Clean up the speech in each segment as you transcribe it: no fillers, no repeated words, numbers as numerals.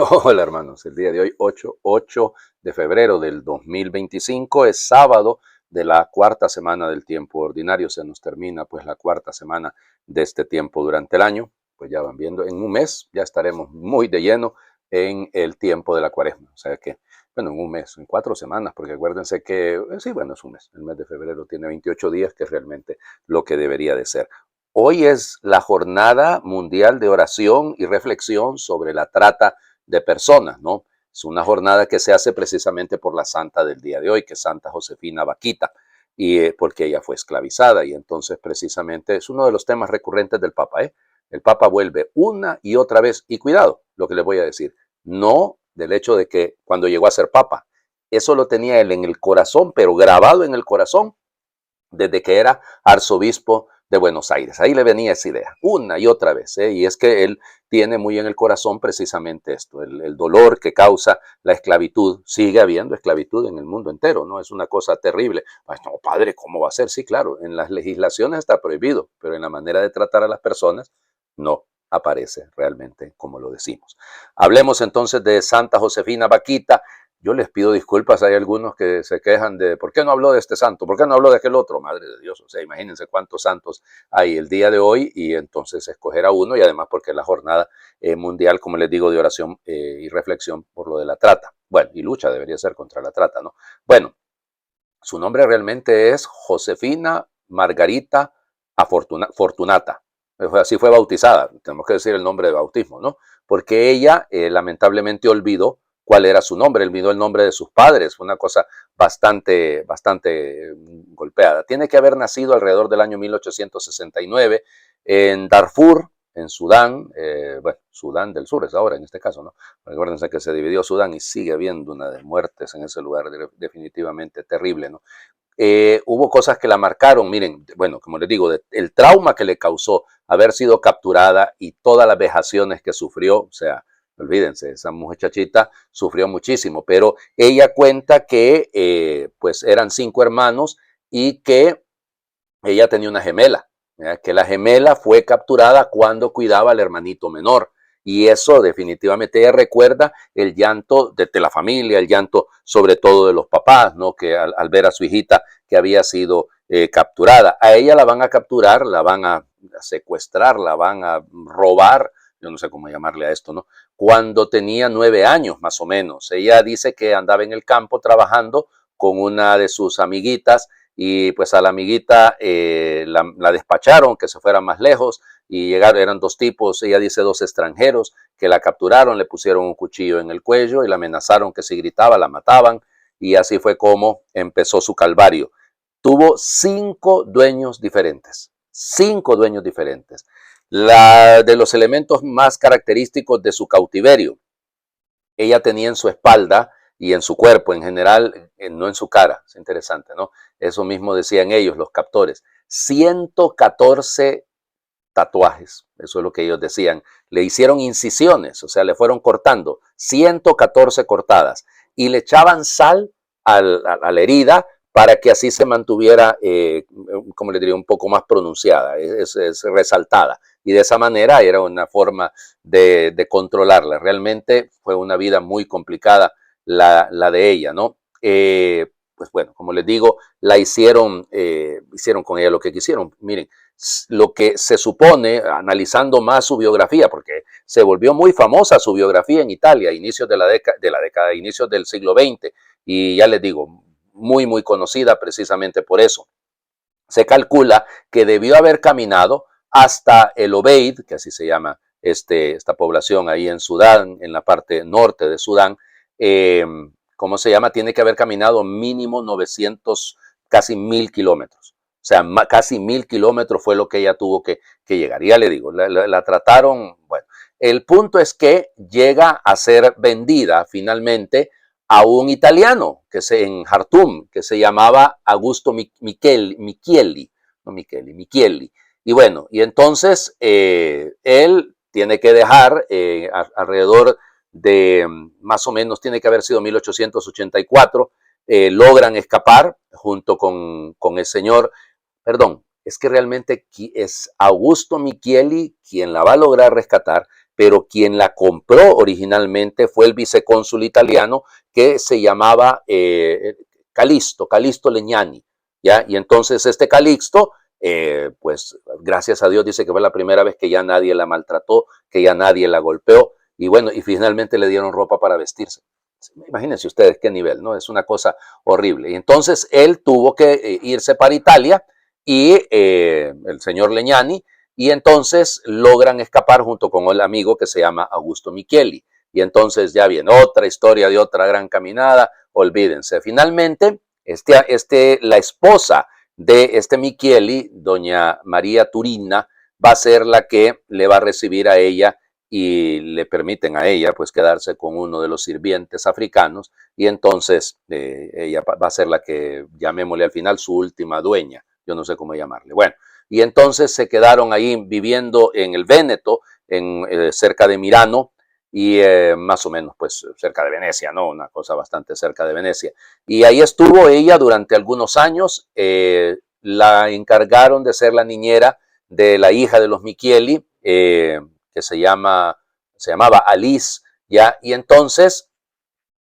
Hola hermanos, el día de hoy, 8 de febrero del 2025, es sábado de la cuarta semana del tiempo ordinario. Se nos termina pues la cuarta semana de este tiempo durante el año. Pues ya van viendo, en un mes ya estaremos muy de lleno en el tiempo de la cuaresma. O sea que, bueno, en un mes, en 4 semanas, porque acuérdense que, sí, bueno, es un mes. El mes de febrero tiene 28 días, que es realmente lo que debería de ser. Hoy es la jornada mundial de oración y reflexión sobre la trata de personas, ¿no? Es una jornada que se hace precisamente por la santa del día de hoy, que es Santa Josefina Baquita, y porque ella fue esclavizada, y entonces precisamente es uno de los temas recurrentes del Papa, ¿eh? El Papa vuelve una y otra vez, y cuidado, lo que les voy a decir, no del hecho de que cuando llegó a ser Papa, eso lo tenía él en el corazón, pero grabado en el corazón desde que era arzobispo de Buenos Aires. Ahí le venía esa idea, una y otra vez, y es que él tiene muy en el corazón precisamente esto, el dolor que causa la esclavitud. Sigue habiendo esclavitud en el mundo entero, ¿no? Es una cosa terrible. Pues, no, padre, ¿cómo va a ser? Sí, claro, en las legislaciones está prohibido, pero en la manera de tratar a las personas no aparece realmente como lo decimos. Hablemos entonces de Santa Josefina Baquita. Yo les pido disculpas, hay algunos que se quejan de ¿por qué no habló de este santo? ¿Por qué no habló de aquel otro? Madre de Dios, o sea, imagínense cuántos santos hay el día de hoy y entonces escoger a uno, y además porque es la jornada mundial, como les digo, de oración y reflexión por lo de la trata. Bueno, y lucha debería ser contra la trata, ¿no? Bueno, su nombre realmente es Josefina Margarita Fortunata. Así fue bautizada, tenemos que decir el nombre de bautismo, ¿no? Porque ella lamentablemente olvidó cuál era su nombre, olvidó el nombre de sus padres, fue una cosa bastante golpeada. Tiene que haber nacido alrededor del año 1869 en Darfur, en Sudán, bueno, Sudán del Sur es ahora en este caso, ¿no? Recuérdense que se dividió Sudán y sigue habiendo una de muertes en ese lugar definitivamente terrible, ¿no? Hubo cosas que la marcaron, miren, bueno, como les digo, el trauma que le causó haber sido capturada y todas las vejaciones que sufrió, o sea, olvídense, esa muchachita sufrió muchísimo, pero ella cuenta que pues eran 5 hermanos y que ella tenía una gemela, que la gemela fue capturada cuando cuidaba al hermanito menor. Y eso definitivamente ella recuerda el llanto de la familia, el llanto sobre todo de los papás, ¿no? Que al ver a su hijita que había sido capturada. A ella la van a capturar, la van a secuestrar, la van a robar, yo no sé cómo llamarle a esto, ¿no? Cuando tenía 9 años más o menos. Ella dice que andaba en el campo trabajando con una de sus amiguitas y pues a la amiguita la despacharon, que se fuera más lejos, y llegaron, eran 2 tipos, ella dice 2 extranjeros, que la capturaron, le pusieron un cuchillo en el cuello y la amenazaron que si gritaba la mataban, y así fue como empezó su calvario. Tuvo 5 dueños diferentes, 5 dueños diferentes. De los elementos más característicos de su cautiverio, ella tenía en su espalda y en su cuerpo en general, no en su cara, es interesante, ¿no? Eso mismo decían ellos, los captores, 114 tatuajes, eso es lo que ellos decían. Le hicieron incisiones, o sea, le fueron cortando 114 cortadas y le echaban sal a la herida para que así se mantuviera, como le diría, un poco más pronunciada, es resaltada. Y de esa manera era una forma de controlarla. Realmente fue una vida muy complicada la de ella, ¿no? Pues bueno, como les digo, hicieron con ella lo que quisieron. Miren, lo que se supone, analizando más su biografía, porque se volvió muy famosa su biografía en Italia, inicios de la década, inicios del siglo XX, y ya les digo, muy conocida precisamente por eso. Se calcula que debió haber caminado hasta el Obeid, que así se llama esta población ahí en Sudán, en la parte norte de Sudán. ¿Cómo se llama? Tiene que haber caminado mínimo 900, casi 1000 kilómetros. O sea, casi 1000 kilómetros fue lo que ella tuvo que llegar. Y ya le digo, la trataron, bueno. El punto es que llega a ser vendida finalmente a un italiano en Jartum, que se llamaba Augusto Michieli, no Micheli, Michieli. Y bueno, y entonces él tiene que dejar alrededor de más o menos, tiene que haber sido 1884, logran escapar junto con el señor, perdón, es que realmente es Augusto Michieli quien la va a lograr rescatar, pero quien la compró originalmente fue el vicecónsul italiano que se llamaba Calixto Legnani, ¿ya? Y entonces este Calixto, pues gracias a Dios dice que fue la primera vez que ya nadie la maltrató, que ya nadie la golpeó, y bueno, y finalmente le dieron ropa para vestirse. Imagínense ustedes qué nivel, ¿no? Es una cosa horrible. Y entonces él tuvo que irse para Italia y el señor Legnani, y entonces logran escapar junto con el amigo que se llama Augusto Micheli. Y entonces ya viene otra historia de otra gran caminada, olvídense. Finalmente, la esposa de este Micheli, doña María Turina, va a ser la que le va a recibir a ella y le permiten a ella pues quedarse con uno de los sirvientes africanos, y entonces ella va a ser la que, llamémosle al final, su última dueña, yo no sé cómo llamarle. Bueno, y entonces se quedaron ahí viviendo en el Véneto, cerca de Milano, y más o menos pues cerca de Venecia, ¿no? Una cosa bastante cerca de Venecia. Y ahí estuvo ella durante algunos años, la encargaron de ser la niñera de la hija de los Micheli, que se llamaba Alice, ¿ya? Y entonces,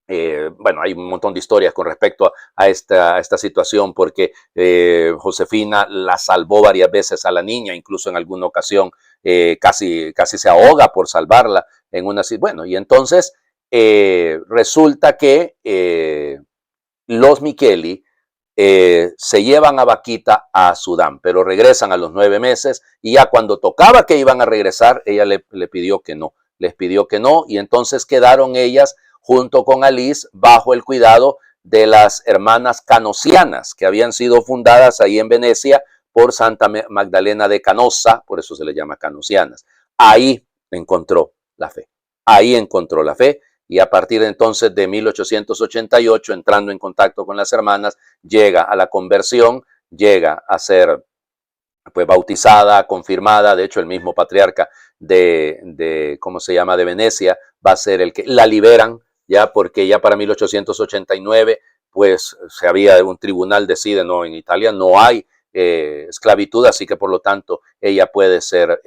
bueno, hay un montón de historias con respecto a esta situación, porque Josefina la salvó varias veces a la niña, incluso en alguna ocasión casi se ahoga por salvarla en una... Bueno, y entonces resulta que los Micheli se llevan a Vaquita a Sudán, pero regresan a los 9 meses, y ya cuando tocaba que iban a regresar, ella le pidió que no, les pidió que no, y entonces quedaron ellas junto con Alice bajo el cuidado de las hermanas canosianas, que habían sido fundadas ahí en Venecia por Santa Magdalena de Canossa, por eso se le llama canosianas. Ahí encontró la fe, ahí encontró la fe, y a partir de entonces de 1888, entrando en contacto con las hermanas, llega a la conversión, llega a ser pues bautizada, confirmada. De hecho, el mismo patriarca ¿cómo se llama?, de Venecia, va a ser el que la liberan, ya, porque ya para 1889 pues se había un tribunal decide, no, en Italia no hay esclavitud, así que por lo tanto ella puede ser,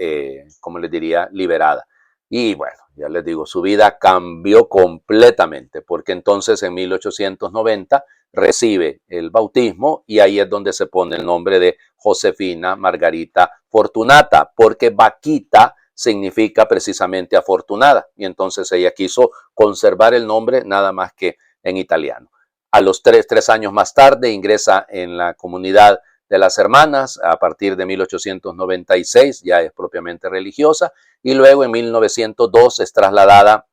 como les diría, liberada. Y bueno, ya les digo, su vida cambió completamente, porque entonces en 1890 recibe el bautismo, y ahí es donde se pone el nombre de Josefina Margarita Fortunata, porque Vaquita significa precisamente afortunada, y entonces ella quiso conservar el nombre nada más que en italiano. A los tres años más tarde ingresa en la comunidad de las hermanas. A partir de 1896 ya es propiamente religiosa, y luego en 1902 es trasladada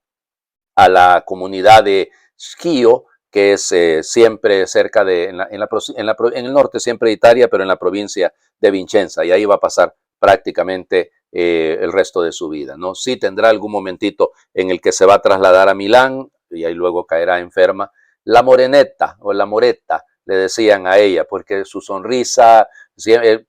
a la comunidad de Schio, que es siempre cerca de, en el norte siempre de Italia, pero en la provincia de Vicenza, y ahí va a pasar prácticamente el resto de su vida, ¿no? Sí tendrá algún momentito en el que se va a trasladar a Milán, y ahí luego caerá enferma. La Morenetta, o la Moretta, le decían a ella, porque su sonrisa,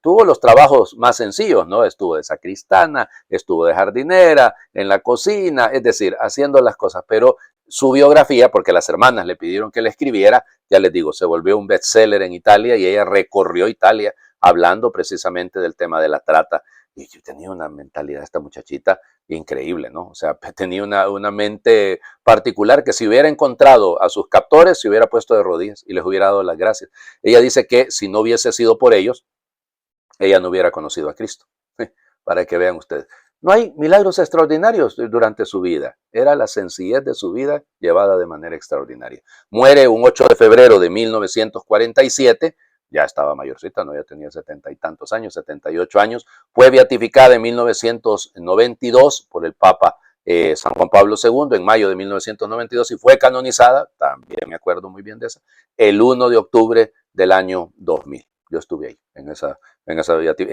tuvo los trabajos más sencillos, ¿no? Estuvo de sacristana, estuvo de jardinera, en la cocina, es decir, haciendo las cosas, pero su biografía, porque las hermanas le pidieron que la escribiera, ya les digo, se volvió un bestseller en Italia, y ella recorrió Italia hablando precisamente del tema de la trata. Y yo tenía una mentalidad, esta muchachita, increíble, ¿no? O sea, tenía una mente particular, que si hubiera encontrado a sus captores, se hubiera puesto de rodillas y les hubiera dado las gracias. Ella dice que si no hubiese sido por ellos, ella no hubiera conocido a Cristo. Para que vean ustedes. No hay milagros extraordinarios durante su vida. Era la sencillez de su vida llevada de manera extraordinaria. Muere un 8 de febrero de 1947. Ya estaba mayorcita, no, ya tenía 70 y tantos años, 78 años. Fue beatificada en 1992 por el Papa San Juan Pablo II, en mayo de 1992, y fue canonizada, también me acuerdo muy bien de esa, el 1 de octubre del año 2000. Yo estuve ahí, en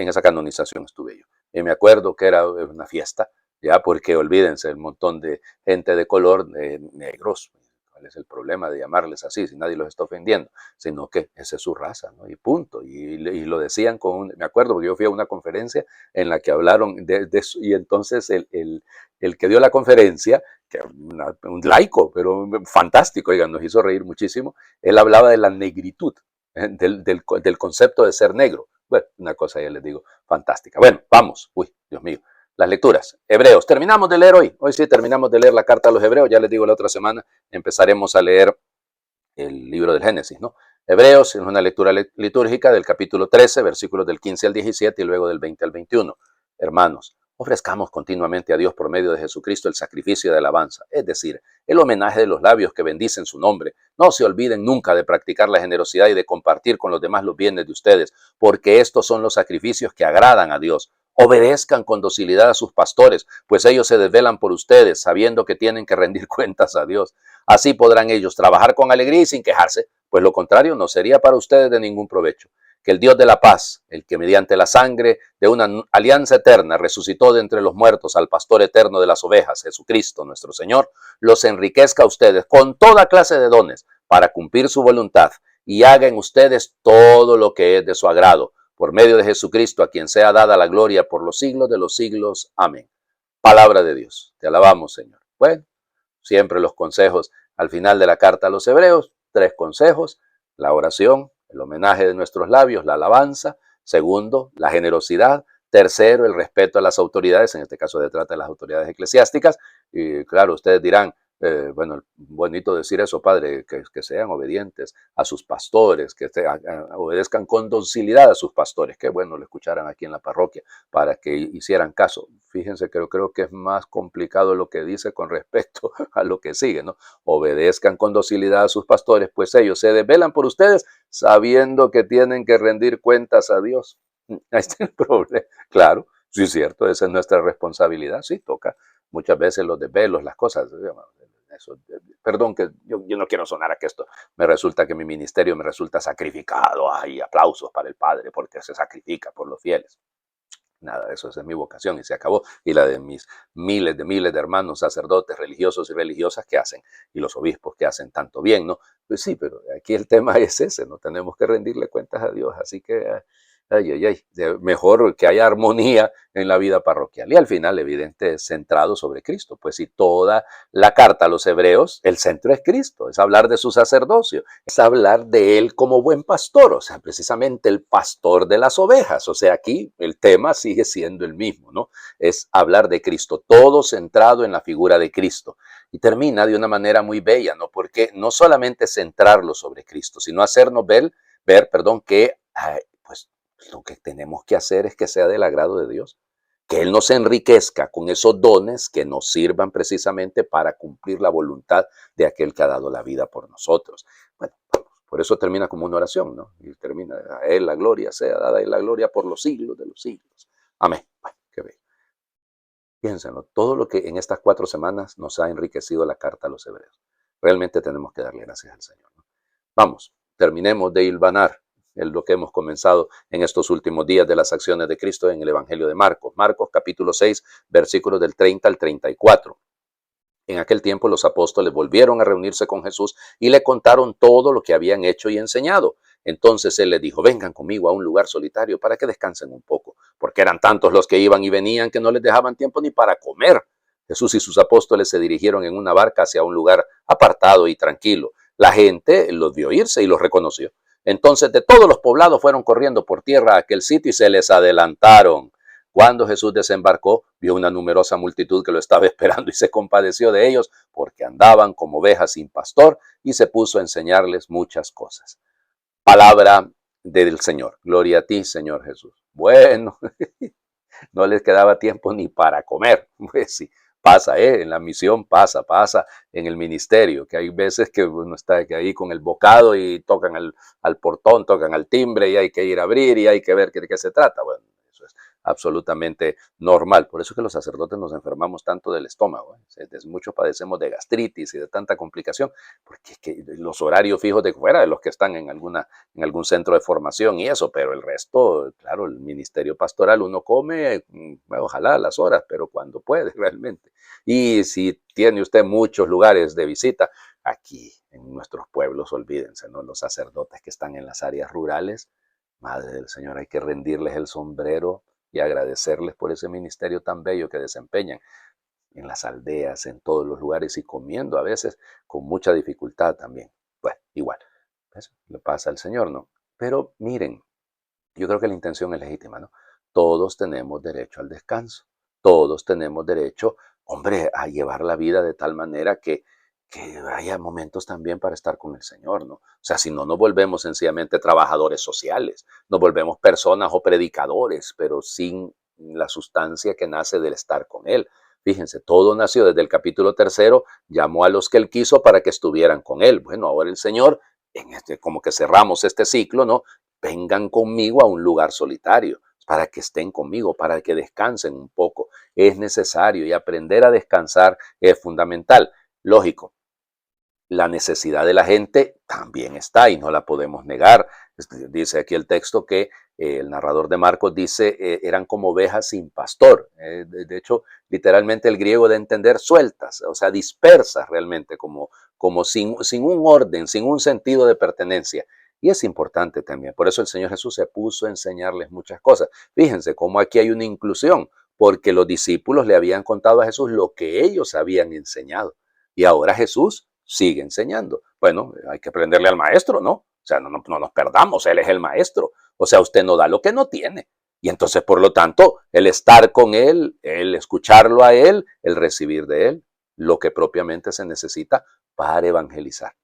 esa canonización estuve yo. Y me acuerdo que era una fiesta, ya, porque olvídense, el montón de gente de color, negros. ¿Cuál es el problema de llamarles así si nadie los está ofendiendo? Sino que esa es su raza, ¿no? Y punto. Y lo decían me acuerdo, porque yo fui a una conferencia en la que hablaron de eso, y entonces el que dio la conferencia, que un laico, pero fantástico, oigan, nos hizo reír muchísimo. Él hablaba de la negritud, del concepto de ser negro. Bueno, una cosa ya les digo, fantástica. Bueno, vamos. Uy, Dios mío. las lecturas. Hebreos, terminamos de leer hoy. Hoy sí terminamos de leer la carta a los Hebreos. Ya les digo, la otra semana empezaremos a leer el libro del Génesis, ¿no? Hebreos es una lectura litúrgica del capítulo 13, versículos del 15 al 17 y luego del 20 al 21. Hermanos, ofrezcamos continuamente a Dios por medio de Jesucristo el sacrificio de alabanza, es decir, el homenaje de los labios que bendicen su nombre. No se olviden nunca de practicar la generosidad y de compartir con los demás los bienes de ustedes, porque estos son los sacrificios que agradan a Dios. Obedezcan con docilidad a sus pastores, pues ellos se desvelan por ustedes, sabiendo que tienen que rendir cuentas a Dios. Así podrán ellos trabajar con alegría y sin quejarse, pues lo contrario no sería para ustedes de ningún provecho. Que el Dios de la paz, el que mediante la sangre de una alianza eterna resucitó de entre los muertos al pastor eterno de las ovejas, Jesucristo nuestro Señor, los enriquezca a ustedes con toda clase de dones para cumplir su voluntad y haga en ustedes todo lo que es de su agrado, por medio de Jesucristo, a quien sea dada la gloria por los siglos de los siglos. Amén. Palabra de Dios. Te alabamos, Señor. Bueno, siempre los consejos al final de la carta a los Hebreos, 3 consejos: la oración, el homenaje de nuestros labios, la alabanza; segundo, la generosidad; tercero, el respeto a las autoridades, en este caso se trata de las autoridades eclesiásticas. Y claro, ustedes dirán, bueno, bonito decir eso, padre, que sean obedientes a sus pastores, que obedezcan con docilidad a sus pastores. Qué bueno lo escucharan aquí en la parroquia para que hicieran caso. Fíjense que creo que es más complicado lo que dice con respecto a lo que sigue, ¿no? Obedezcan con docilidad a sus pastores, pues ellos se desvelan por ustedes sabiendo que tienen que rendir cuentas a Dios. Ahí está el problema. Claro, sí es cierto, esa es nuestra responsabilidad. Sí, toca muchas veces los desvelos, las cosas. Eso, perdón, que yo no quiero sonar a que esto me resulta que mi ministerio me resulta sacrificado. Hay aplausos para el Padre porque se sacrifica por los fieles. Nada de eso, esa es mi vocación y se acabó. Y la de mis miles de hermanos sacerdotes, religiosos y religiosas que hacen, y los obispos que hacen tanto bien, ¿no? Pues sí, pero aquí el tema es ese, ¿no? Tenemos que rendirle cuentas a Dios, así que, mejor que haya armonía en la vida parroquial. Y al final, evidente, centrado sobre Cristo. Pues si toda la carta a los Hebreos, el centro es Cristo, es hablar de su sacerdocio, es hablar de él como buen pastor, o sea, precisamente el pastor de las ovejas. O sea, aquí el tema sigue siendo el mismo, ¿no? Es hablar de Cristo, todo centrado en la figura de Cristo. Y termina de una manera muy bella, ¿no? Porque no solamente centrarlo sobre Cristo, sino hacernos ver, que pues lo que tenemos que hacer es que sea del agrado de Dios, que Él nos enriquezca con esos dones que nos sirvan precisamente para cumplir la voluntad de aquel que ha dado la vida por nosotros. Bueno, por eso termina como una oración, ¿no? Y termina: a Él la gloria sea dada, a Él la gloria por los siglos de los siglos. Amén. Bueno, qué bello. Piénsenlo, todo lo que en estas 4 semanas nos ha enriquecido la carta a los Hebreos. Realmente tenemos que darle gracias al Señor, ¿no? Vamos, terminemos de hilvanar lo que hemos comenzado en estos últimos días de las acciones de Cristo en el Evangelio de Marcos. Marcos capítulo 6, versículos del 30 al 34. En aquel tiempo los apóstoles volvieron a reunirse con Jesús y le contaron todo lo que habían hecho y enseñado. Entonces él les dijo: vengan conmigo a un lugar solitario para que descansen un poco, porque eran tantos los que iban y venían que no les dejaban tiempo ni para comer. Jesús y sus apóstoles se dirigieron en una barca hacia un lugar apartado y tranquilo. La gente los vio irse y los reconoció. Entonces de todos los poblados fueron corriendo por tierra a aquel sitio y se les adelantaron. Cuando Jesús desembarcó, vio una numerosa multitud que lo estaba esperando y se compadeció de ellos porque andaban como ovejas sin pastor, y se puso a enseñarles muchas cosas. Palabra del Señor. Gloria a ti, Señor Jesús. Bueno, no les quedaba tiempo ni para comer. Pues sí, pasa, en la misión pasa en el ministerio, que hay veces que uno está ahí con el bocado y tocan al portón, tocan al timbre y hay que ir a abrir y hay que ver de qué se trata. Bueno, eso es absolutamente normal. Por eso es que los sacerdotes nos enfermamos tanto del estómago. Muchos padecemos de gastritis y de tanta complicación, porque es que los horarios fijos de fuera de los que están en algún centro de formación y eso, pero el resto, claro, el ministerio pastoral uno come, ojalá a las horas, pero cuando puede realmente. Y si tiene usted muchos lugares de visita, aquí en nuestros pueblos, olvídense, ¿no? Los sacerdotes que están en las áreas rurales, Madre del Señor, hay que rendirles el sombrero y agradecerles por ese ministerio tan bello que desempeñan en las aldeas, en todos los lugares, y comiendo a veces con mucha dificultad también. Bueno, igual, eso le pasa al Señor, ¿no? Pero miren, yo creo que la intención es legítima, ¿no? Todos tenemos derecho al descanso. todos tenemos derecho, hombre, a llevar la vida de tal manera que haya momentos también para estar con el Señor, ¿no? O sea, si no nos volvemos sencillamente trabajadores sociales, nos volvemos personas o predicadores, pero sin la sustancia que nace del estar con Él. Fíjense, todo nació desde el capítulo 3, llamó a los que Él quiso para que estuvieran con Él. Bueno, ahora el Señor, como que cerramos este ciclo, ¿no? Vengan conmigo a un lugar solitario, para que estén conmigo, para que descansen un poco. Es necesario y aprender a descansar es fundamental. Lógico, la necesidad de la gente también está y no la podemos negar. Dice aquí el texto que el narrador de Marcos dice, eran como ovejas sin pastor. De hecho, literalmente el griego de entender sueltas, o sea, dispersas realmente, como sin un orden, sin un sentido de pertenencia. Y es importante también. Por eso el Señor Jesús se puso a enseñarles muchas cosas. Fíjense cómo aquí hay una inclusión, porque los discípulos le habían contado a Jesús lo que ellos habían enseñado. Y ahora Jesús sigue enseñando. Bueno, hay que aprenderle al maestro, ¿no? O sea, no nos perdamos, Él es el maestro. O sea, usted no da lo que no tiene. Y entonces, por lo tanto, el estar con Él, el escucharlo a Él, el recibir de Él, lo que propiamente se necesita para evangelizar.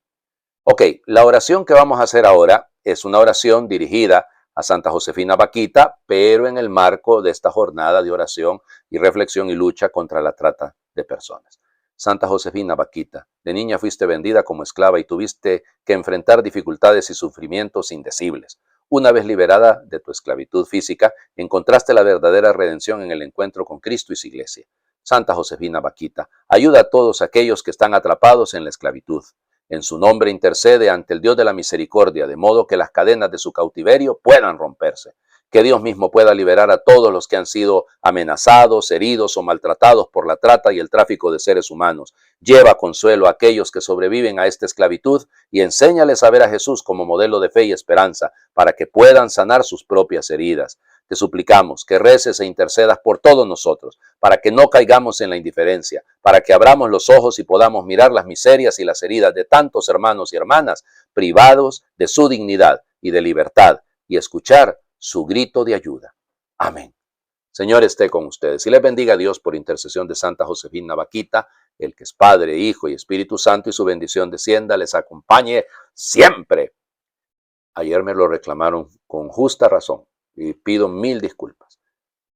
Ok, la oración que vamos a hacer ahora es una oración dirigida a Santa Josefina Baquita, pero en el marco de esta jornada de oración y reflexión y lucha contra la trata de personas. Santa Josefina Baquita, de niña fuiste vendida como esclava y tuviste que enfrentar dificultades y sufrimientos indecibles. Una vez liberada de tu esclavitud física, encontraste la verdadera redención en el encuentro con Cristo y su iglesia. Santa Josefina Baquita, ayuda a todos aquellos que están atrapados en la esclavitud. En su nombre intercede ante el Dios de la misericordia, de modo que las cadenas de su cautiverio puedan romperse. Que Dios mismo pueda liberar a todos los que han sido amenazados, heridos o maltratados por la trata y el tráfico de seres humanos. Lleva consuelo a aquellos que sobreviven a esta esclavitud y enséñales a ver a Jesús como modelo de fe y esperanza para que puedan sanar sus propias heridas. Te suplicamos que reces e intercedas por todos nosotros, para que no caigamos en la indiferencia, para que abramos los ojos y podamos mirar las miserias y las heridas de tantos hermanos y hermanas privados de su dignidad y de libertad y escuchar su grito de ayuda. Amén. Señor esté con ustedes y les bendiga a Dios por intercesión de Santa Josefina Baquita, el que es Padre, Hijo y Espíritu Santo, y su bendición descienda, les acompañe siempre. Ayer me lo reclamaron con justa razón y pido 1000 disculpas.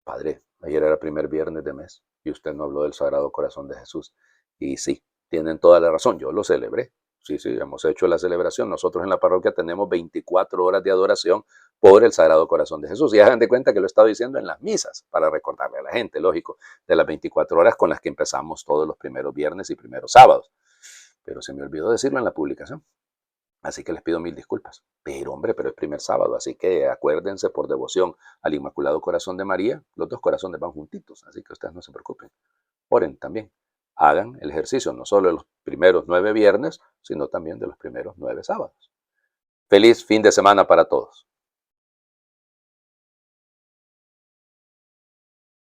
Padre, ayer era primer viernes de mes y usted no habló del Sagrado Corazón de Jesús. Y sí, tienen toda la razón, yo lo celebré. Sí, hemos hecho la celebración. Nosotros en la parroquia tenemos 24 horas de adoración por el Sagrado Corazón de Jesús. Y hagan de cuenta que lo he estado diciendo en las misas, para recordarle a la gente, lógico, de las 24 horas con las que empezamos todos los primeros viernes y primeros sábados. Pero se me olvidó decirlo en la publicación. Así que les pido 1000 disculpas. Pero hombre, pero es primer sábado, así que acuérdense por devoción al Inmaculado Corazón de María. Los dos corazones van juntitos, así que ustedes no se preocupen. Oren también. Hagan el ejercicio no solo de los primeros 9 viernes, sino también de los primeros 9 sábados. Feliz fin de semana para todos.